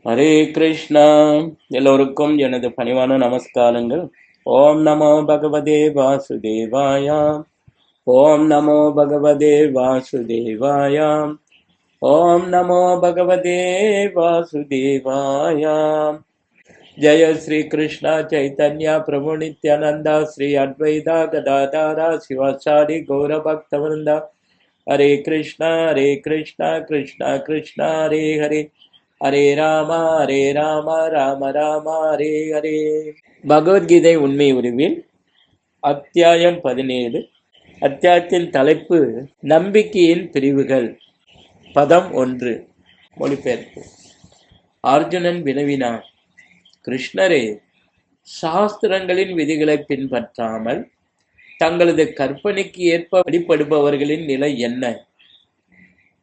ஹரே கிருஷ்ணா. எல்லோருக்கும் எனது பணிவான நமஸ்காரங்கள். ஓம் நமோ பகவதே வாசுதேவாய. ஓம் நமோ பகவதே வாசுதேவாய. ஓம் நமோ பகவதே வாசுதேவாய. ஜெய ஸ்ரீ கிருஷ்ணா சைத்தன்யா பிரபு நித்யானந்தா ஸ்ரீ அத்வைதா கதாதாரா சிவாச்சாரி கௌரபக்தவருந்தா. ஹரே கிருஷ்ணா கிருஷ்ணா கிருஷ்ணா ஹரே ஹரே, ஹரே ராமா ராம ராம ஹரே ஹரே. பகவத்கீதை உண்மை உருவில் அத்தியாயம் 17. அத்தியாயத்தின் தலைப்பு நம்பிக்கையின் பிரிவுகள். பதம் 1. மொழிபெயர்ப்பு. அர்ஜுனன் வினவினான், கிருஷ்ணரே, சாஸ்திரங்களின் விதிகளை பின்பற்றாமல் தங்களது கற்பனைக்கு ஏற்ப வழிபடுபவர்களின் நிலை என்ன?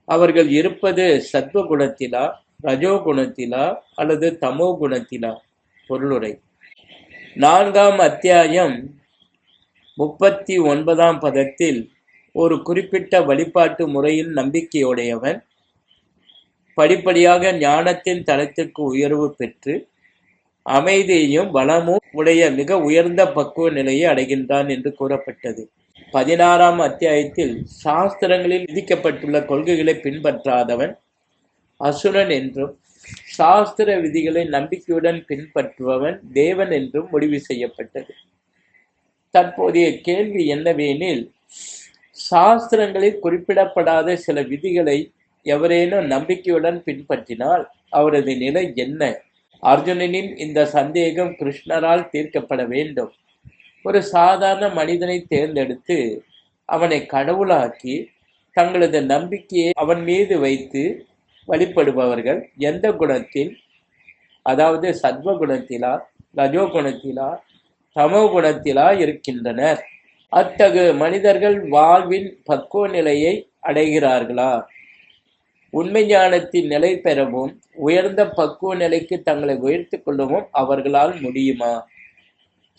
அவர்கள் இருப்பது சத்வ குணத்திலா, ரஜோ குணத்திலா அல்லது தமோ குணத்திலா? பொருளுரை. 4ஆம் அத்தியாயம் 39ஆம் பதத்தில் ஒரு குறிப்பிட்ட வழிபாட்டு முறையில் நம்பிக்கையுடையவன் படிப்படியாக ஞானத்தின் தளத்திற்கு உயர்வு பெற்று அமைதியையும் வளமும் உடைய மிக உயர்ந்த பக்குவ நிலையை அடைகின்றான் என்று கூறப்பட்டது. 16ஆம் அத்தியாயத்தில் சாஸ்திரங்களில் விதிக்கப்பட்டுள்ள கொள்கைகளை பின்பற்றாதவன் அசுரன் என்றும், சாஸ்திர விதிகளை நம்பிக்கையுடன் பின்பற்றுபவன் தேவன் என்றும் முடிவு செய்யப்பட்டது. தற்போதைய கேள்வி என்னவெனில், சாஸ்திரங்களில் குறிப்பிடப்படாத சில விதிகளை எவரேனும் நம்பிக்கையுடன் பின்பற்றினால் அவரது நிலை என்ன? அர்ஜுனனின் இந்த சந்தேகம் கிருஷ்ணரால் தீர்க்கப்பட வேண்டும். ஒரு சாதாரண மனிதனை தேர்ந்தெடுத்து அவனை கடவுளாக்கி தங்களது நம்பிக்கையை அவன் மீது வைத்து வழிபடுபவர்கள் எந்த குணத்தில், அதாவது சத்வ குணத்திலா, ரஜோ குணத்திலா, தமோ குணத்திலா இருக்கின்றனர்? அத்தகு மனிதர்கள் வாழ்வின் பக்குவ நிலையை அடைகிறார்களா? உண்மை ஞானத்தின் நிலை பெறவும் உயர்ந்த பக்குவ நிலைக்கு தங்களை உயர்த்திக் கொள்ளவும் அவர்களால் முடியுமா?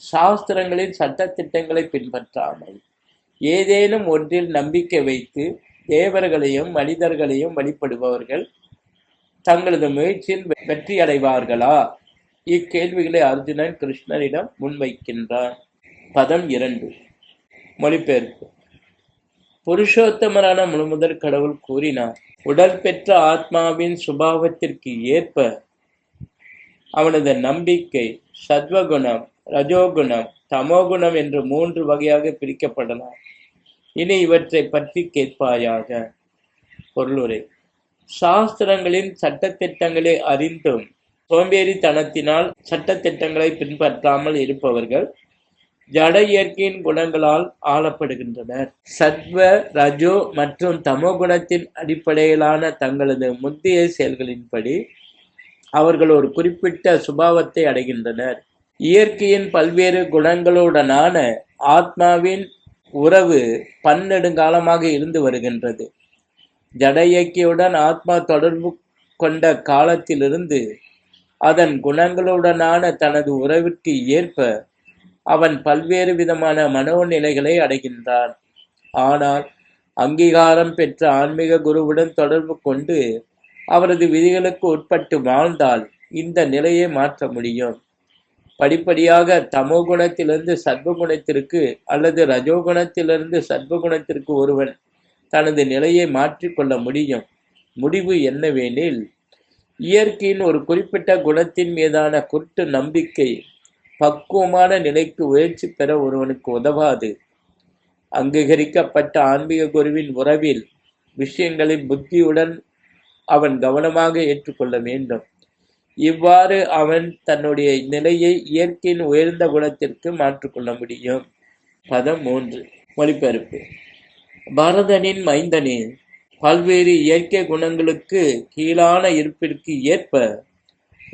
சாஸ்திரங்களின் சட்ட திட்டங்களை பின்பற்றாமல் ஏதேனும் ஒன்றில் நம்பிக்கை வைத்து தேவர்களையும் மனிதர்களையும் வழிபடுபவர்கள் தங்களது முயற்சியில் வெற்றி அடைவார்களா? இக்கேள்விகளை அர்ஜுனன் கிருஷ்ணரிடம் முன்வைக்கின்றான். பதம் 2. மொழிபெயர்ப்பு. புருஷோத்தமரான முழுமுதற் கடவுள் கூறினார், உடல் பெற்ற ஆத்மாவின் சுபாவத்திற்கு ஏற்ப அவனது நம்பிக்கை சத்வகுணம், ரஜோகுணம், தமோகுணம் என்று 3 வகையாக பிரிக்கப்படலாம். இனி இவற்றை பற்றி கேட்பாயாக. பொருளுரை. சாஸ்திரங்களின் சட்டத்திட்டங்களை அறிந்தும் சோம்பேறித்தனத்தினால் சட்டத்திட்டங்களை பின்பற்றாமல் இருப்பவர்கள் ஜட இயற்கையின் குணங்களால் ஆளப்படுகின்றனர். சத்வ, ரஜோ மற்றும் தமோ குணத்தின் அடிப்படையிலான தங்களது முந்தைய செயல்களின்படி அவர்கள் ஒரு குறிப்பிட்ட சுபாவத்தை அடைகின்றனர். இயற்கையின் பல்வேறு குணங்களுடனான ஆத்மாவின் உறவு பன்னெடுங்காலமாக இருந்து வருகின்றது. ஜட இயற்கையுடன் ஆத்மா தொடர்பு கொண்ட காலத்திலிருந்து அதன் குணங்களுடனான தனது உறவிற்கு ஏற்ப அவன் பல்வேறு விதமான மனோநிலைகளை அடைகின்றான். ஆனால் அங்கீகாரம் பெற்ற ஆன்மீக குருவுடன் தொடர்பு கொண்டு அவரது விதிகளுக்கு உட்பட்டு வாழ்ந்தால் இந்த நிலையை மாற்ற முடியும். படிப்படியாக தமோ குணத்திலிருந்து சத்வகுணத்திற்கு அல்லது ரஜோகுணத்திலிருந்து சத்வகுணத்திற்கு ஒருவன் தனது நிலையை மாற்றிக்கொள்ள முடியும். முடிவு என்னவெனில், இயற்கையின் ஒரு குறிப்பிட்ட குணத்தின் மீதான குருட்டு நம்பிக்கை பக்குவமான நிலைக்கு உயர்ச்சி பெற ஒருவனுக்கு உதவாது. அங்கீகரிக்கப்பட்ட ஆன்மீக குருவின் உறவில் விஷயங்களை புத்தியுடன் அவன் கவனமாக ஏற்றுக்கொள்ள வேண்டும். இவ்வாறு அவன் தன்னுடைய நிலையை இயற்கையின் உயர்ந்த குணத்திற்கு மாற்றிக்கொள்ள முடியும். பதம் 3. மொழிபெயர்ப்பு. பரதனின் மைந்தனே, பல்வேறு இயற்கை குணங்களுக்கு கீழான இருப்பிற்கு ஏற்ப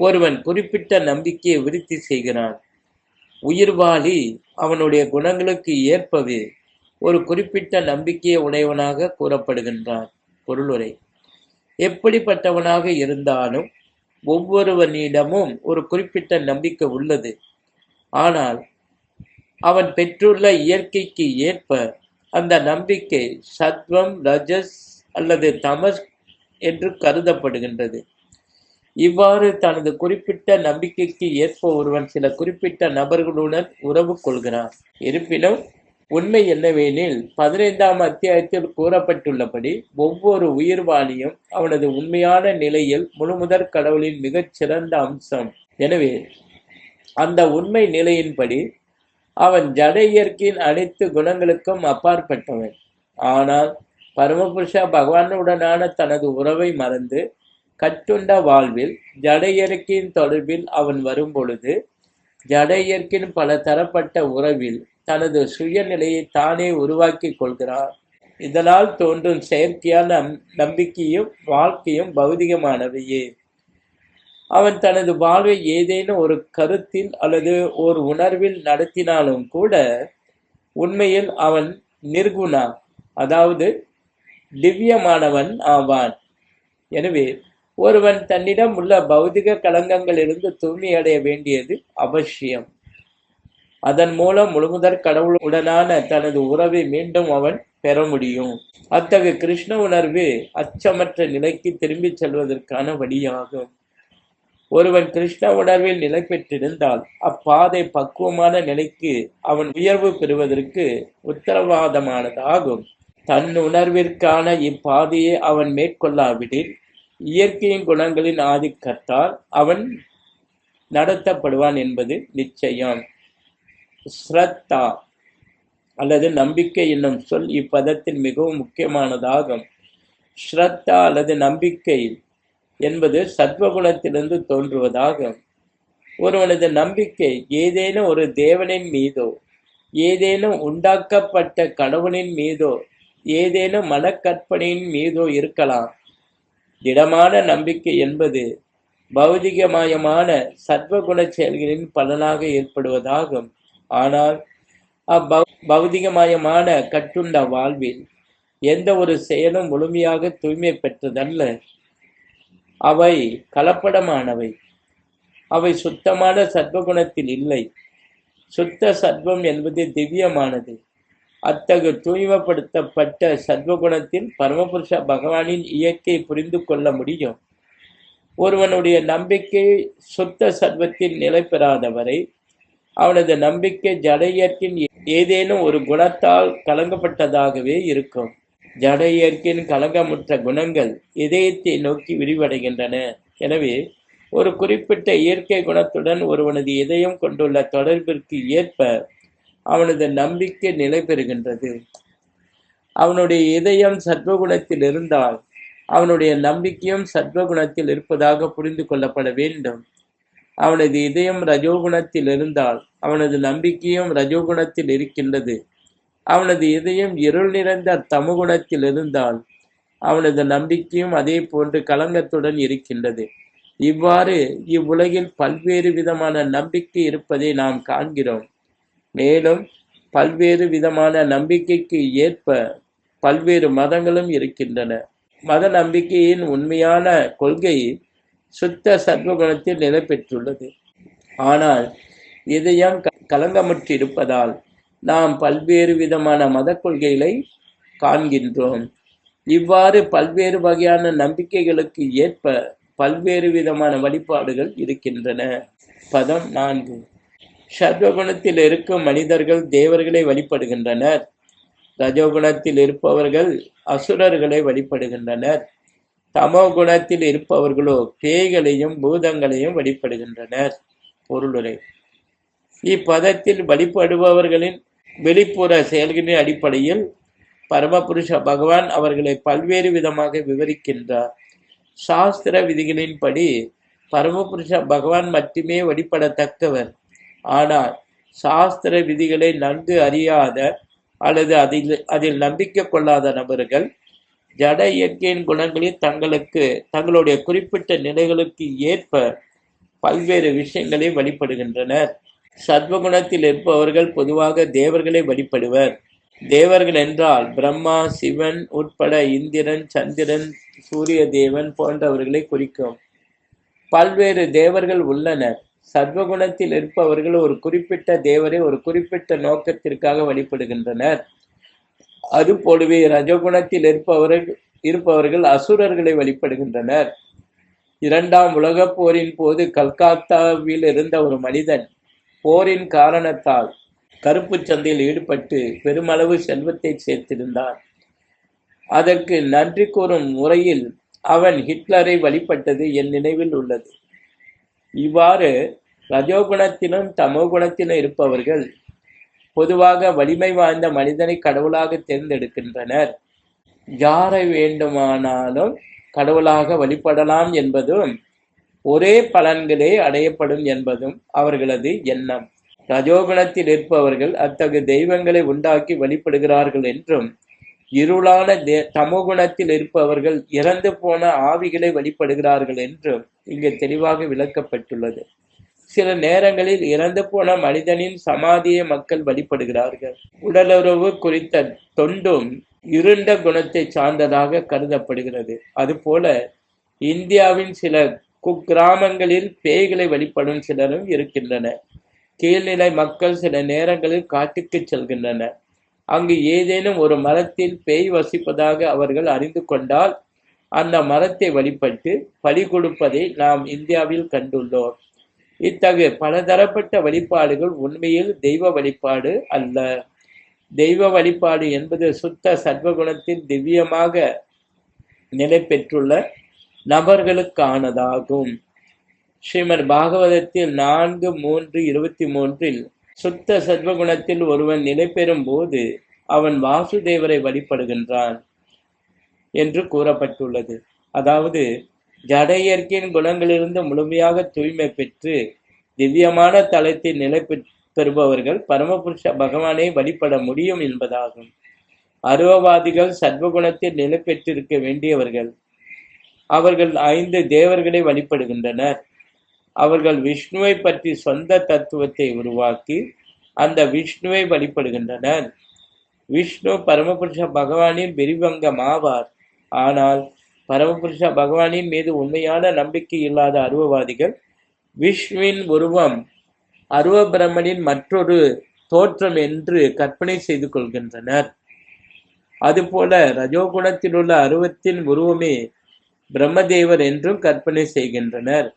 ஒருவன் குறிப்பிட்ட நம்பிக்கையை விருத்தி செய்கிறான். உயிர்வாளி அவனுடைய குணங்களுக்கு ஏற்பவே ஒரு குறிப்பிட்ட நம்பிக்கையை உடையவனாக கூறப்படுகின்றான். பொருளுரை. எப்படிப்பட்டவனாக இருந்தாலும் ஒவ்வொருவனிடமும் ஒரு குறிப்பிட்ட நம்பிக்கை உள்ளது. ஆனால் அவன் பெற்றுள்ள இயற்கைக்கு ஏற்ப அந்த நம்பிக்கை சத்வம், ரஜஸ் அல்லது தமஸ் என்று கருதப்படுகின்றது. இவ்வாறு தனது குறிப்பிட்ட நம்பிக்கைக்கு ஏற்ப ஒருவன் சில குறிப்பிட்ட நபர்களுடன் உறவு கொள்கிறான். இருப்பினும் உண்மை என்னவெனில் 15ஆம் அத்தியாயத்தில் கூறப்பட்டுள்ளபடி ஒவ்வொரு உயிர்வாளியும் அவனது உண்மையான நிலையில் முழுமுதற் கடவுளின் மிகச் சிறந்த அம்சம். எனவே அந்த உண்மை நிலையின்படி அவன் ஜட இயற்கையின் அனைத்து குணங்களுக்கும் அப்பாற்பட்டவன். ஆனால் பரமபுருஷ பகவானுடனான தனது உறவை மறந்து கட்டுண்ட வாழ்வில் ஜட இயற்கையின் தொடர்பில் அவன் வரும்பொழுது ஜட இயற்கையின் பல தரப்பட்ட உறவில் தனது சுயநிலையை தானே உருவாக்கி கொள்கிறார். இதனால் தோன்றும் செயற்கையான நம்பிக்கையும் வாழ்க்கையும் பௌதிகமானவையே. அவன் தனது வாழ்வை ஏதேனும் ஒரு கருத்தில் அல்லது ஒரு உணர்வில் நடத்தினாலும் கூட உண்மையில் அவன் நிர்குணா, அதாவது திவ்யமானவன் ஆவான். எனவே ஒருவன் தன்னிடம் உள்ள பௌதிக களங்கங்களிலிருந்து தூய்மையடைய வேண்டியது அவசியம். அதன் மூலம் முழுமுதற் கடவுளுடனான தனது உறவை மீண்டும் அவன் பெற முடியும். அத்தகைய கிருஷ்ண உணர்வு அச்சமற்ற நிலைக்கு திரும்பிச் செல்வதற்கான வழியாகும். ஒருவன் கிருஷ்ண உணர்வில் நிலை பெற்றிருந்தால் அப்பாதை பக்குவமான நிலைக்கு அவன் உயர்வு பெறுவதற்கு உத்தரவாதமானதாகும். தன் உணர்விற்கான இப்பாதையை அவன் மேற்கொள்ளாவிடில் இயற்கையின் குணங்களின் ஆதிக்கத்தால் அவன் நடத்தப்படுவான் என்பது நிச்சயம். ஸ்ரத்தா அல்லது நம்பிக்கை என்னும் சொல் இப்பதத்தில் மிகவும் முக்கியமானதாகும். ஸ்ரத்தா அல்லது நம்பிக்கை என்பது சத்வகுணத்திலிருந்து தோன்றுவதாகும். ஒருவனது நம்பிக்கை ஏதேனும் ஒரு தேவனின் மீதோ, ஏதேனும் உண்டாக்கப்பட்ட கடவுளின் மீதோ, ஏதேனும் மனக்கற்பனையின் மீதோ இருக்கலாம். திடமான நம்பிக்கை என்பது பௌதிகமயமான சத்வகுண செயல்களின் பலனாக ஏற்படுவதாகும். ஆனால் பௌதிகமயமான கட்டுண்ட வாழ்வில் எந்த ஒரு செயலும் முழுமையாக தூய்மை பெற்றதல்ல. அவை கலப்படமானவை. அவை சுத்தமான சத்வகுணத்தில் இல்லை. சுத்த சத்வம் என்பது திவ்யமானது. அத்தகு தூய்மைப்படுத்தப்பட்ட சத்வகுணத்தில் பரமபுருஷ பகவானின் இயற்கை புரிந்து கொள்ள முடியும். ஒருவனுடைய நம்பிக்கை சுத்த சத்வத்தில் நிலை பெறாதவரை அவனது நம்பிக்கை ஜட இயற்கையின் ஏதேனும் ஒரு குணத்தால் கலங்கப்பட்டதாகவே இருக்கும். ஜட இயற்கையின் கலங்கமுற்ற குணங்கள் இதயத்தை நோக்கி விரிவடைகின்றன. எனவே ஒரு குறிப்பிட்ட இயற்கை குணத்துடன் ஒருவனது இதயம் கொண்டுள்ள தொடர்பிற்கு ஏற்ப அவனது நம்பிக்கை நிலை பெறுகின்றது. அவனுடைய இதயம் சத்வகுணத்தில் இருந்தால் அவனுடைய நம்பிக்கையும் சத்வகுணத்தில் இருப்பதாக புரிந்து கொள்ளப்பட வேண்டும். அவனது இதயம் ரஜோகுணத்தில் இருந்தால் அவனது நம்பிக்கையும் ரஜோகுணத்தில் இருக்கின்றது. அவனது இதயம் இருள் நிறைந்த தமகுணத்தில் இருந்தால் அவனது நம்பிக்கையும் அதே போன்று கலங்கத்துடன் இருக்கின்றது. இவ்வாறு இவ்வுலகில் பல்வேறு விதமான நம்பிக்கை இருப்பதை நாம் காண்கிறோம். மேலும் பல்வேறு விதமான நம்பிக்கைக்கு ஏற்ப பல்வேறு மதங்களும் இருக்கின்றன. மத நம்பிக்கையின் உண்மையான கொள்கை சுத்த சத்வகுணத்தில் நிலை பெற்றுள்ளது. ஆனால் இதயம் கலங்கமுற்றிருப்பதால் நாம் பல்வேறு விதமான மத கொள்கைகளை காண்கின்றோம். இவ்வாறு பல்வேறு வகையான நம்பிக்கைகளுக்கு ஏற்ப பல்வேறு விதமான வழிபாடுகள் இருக்கின்றன. பதம் 4. சத்வகுணத்தில் இருக்கும் மனிதர்கள் தேவர்களை வழிபடுகின்றனர். ரஜோகுணத்தில் இருப்பவர்கள் அசுரர்களை வழிபடுகின்றனர். தமோ குணத்தில் இருப்பவர்களோ பேய்களையும் பூதங்களையும் வழிபடுகின்றனர். பொருளுரை: இப்பதத்தில் வழிபடுபவர்களின் வெளிப்புற செயல்களின் அடிப்படையில் பரமபுருஷ பகவான் அவர்களை பல்வேறு விதமாக விவரிக்கின்றார். சாஸ்திர விதிகளின்படி பரமபுருஷ பகவான் மட்டுமே வழிபடத்தக்கவர். ஆனால் சாஸ்திர விதிகளை நன்கு அறியாத அல்லது அதில் நம்பிக்கை கொள்ளாத நபர்கள் ஜட இயற்கையின் குணங்களில் தங்களுடைய குறிப்பிட்ட நிலைகளுக்கு ஏற்ப பல்வேறு விஷயங்களை வழிபடுகின்றனர். சத்வகுணத்தில் இருப்பவர்கள் பொதுவாக தேவர்களை வழிபடுவர். தேவர்கள் என்றால் பிரம்மா, சிவன் உட்பட இந்திரன், சந்திரன், சூரிய தேவன் போன்றவர்களை குறிக்கும். பல்வேறு தேவர்கள் உள்ளனர். சத்வகுணத்தில் இருப்பவர்கள் ஒரு குறிப்பிட்ட தேவரை ஒரு குறிப்பிட்ட நோக்கத்திற்காக வழிபடுகின்றனர். அதுபோலவே ரஜகுணத்தில் இருப்பவர்கள் அசுரர்களை வழிபடுகின்றனர். இரண்டாம் உலகப் போரின் போது கல்கத்தாவில் இருந்த ஒரு மனிதன் போரின் காரணத்தால் கருப்புச் சந்தையில் ஈடுபட்டு பெருமளவு செல்வத்தை சேர்த்திருந்தான். அதற்கு நன்றி கூறும் முறையில் அவன் ஹிட்லரை வழிபட்டது என் நினைவில் உள்ளது. இவ்வாறு ரஜோகுணத்திலும் தமோகுணத்திலும் இருப்பவர்கள் பொதுவாக வலிமை வாய்ந்த மனிதனை கடவுளாக தேர்ந்தெடுக்கின்றனர். யாரை வேண்டுமானாலும் கடவுளாக வழிபடலாம் என்பதும் ஒரே பலன்களே அடையப்படும் என்பதும் அவர்களது எண்ணம். ரஜோகுணத்தில் இருப்பவர்கள் அத்தகைய தெய்வங்களை உண்டாக்கி வழிபடுகிறார்கள் என்றும், இருளான தமோகுணத்தில் இருப்பவர்கள் இறந்து போன ஆவிகளை வழிபடுகிறார்கள் என்றும் இங்கு தெளிவாக விளக்கப்பட்டுள்ளது. சில நேரங்களில் இறந்து போன மனிதனின் சமாதியை மக்கள் வழிபடுகிறார்கள். உடலுறவு குறித்த தொண்டும் இருண்ட குணத்தை சார்ந்ததாக கருதப்படுகிறது. அதுபோல இந்தியாவின் சில குக்கிராமங்களில் பேய்களை வழிபடும் சிலரும் இருக்கின்றனர். கீழ்நிலை மக்கள் சில நேரங்களில் காட்டுக்கு செல்கின்றனர். அங்கு ஏதேனும் ஒரு மரத்தில் பேய் வசிப்பதாக அவர்கள் அறிந்து கொண்டால் அந்த மரத்தை வழிபட்டு பலி கொடுப்பதை நாம் இந்தியாவில் கண்டுள்ளோம். இத்தகைய பலதரப்பட்ட வழிபாடுகள் உண்மையில் தெய்வ வழிபாடு அல்ல. தெய்வ வழிபாடு என்பது சுத்த சத்வகுணத்தில் திவ்யமாக நிலை பெற்றுள்ள நபர்களுக்கானதாகும். ஸ்ரீமத் பாகவதத்தில் 4:3:23 சுத்த சத்வகுணத்தில் ஒருவன் நிலை பெறும் போது அவன் வாசுதேவரை வழிபடுகின்றான் என்று கூறப்பட்டுள்ளது. அதாவது ஜட இயற்கையின் குணங்களிலிருந்து முழுமையாக தூய்மை பெற்று திவ்யமான தலத்தில் நிலை பெறுபவர்கள் பரமபுருஷ பகவானை வழிபட முடியும் என்பதாகும். அருவவாதிகள் சத்வகுணத்தில் நிலை பெற்றிருக்க வேண்டியவர்கள். அவர்கள் 5 தேவர்களை வழிபடுகின்றனர். அவர்கள் விஷ்ணுவை பற்றி சொந்த தத்துவத்தை உருவாக்கி அந்த விஷ்ணுவை வழிபடுகின்றனர். விஷ்ணு பரமபுருஷ பகவானின் விரிவங்கம் ஆவார். ஆனால் பரமபுருஷ பகவானின் மீது உண்மையான நம்பிக்கை இல்லாத அருவவாதிகள் விஷ்ணுவின் உருவம் அருவ பிரம்மனின் மற்றொரு தோற்றம் என்று கற்பனை செய்து கொள்கின்றனர். அதுபோல ரஜோகுணத்தில் உள்ள அருவத்தின் உருவமே பிரம்மதேவர் என்றும் கற்பனை செய்கின்றனர்.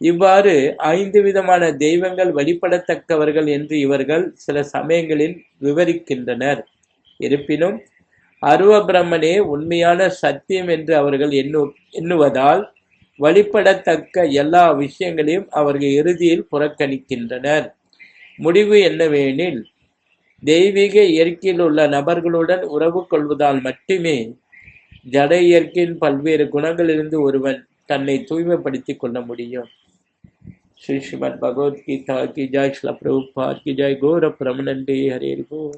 இவ்வாறு 5 விதமான தெய்வங்கள் வழிபடத்தக்கவர்கள் என்று இவர்கள் சில சமயங்களில் விவரிக்கின்றனர். இருப்பினும் அருவ பிரம்மனே உண்மையான சத்தியம் என்று அவர்கள் எண்ணுவதால் வழிபடத்தக்க எல்லா விஷயங்களையும் அவர்கள் இறுதியில் புறக்கணிக்கின்றனர். முடிவு என்னவெனில், தெய்வீக இயற்கையில் உள்ள நபர்களுடன் உறவு கொள்வதால் மட்டுமே ஜட இயற்கையின் பல்வேறு குணங்களிலிருந்து ஒருவன் தன்னை தூய்மைப்படுத்திக் கொள்ள முடியும். श्री श्रीमद् भगवद गीता की जय, श्रील प्रभुपाद की जय, गौर प्रमनंदे हरे बोल।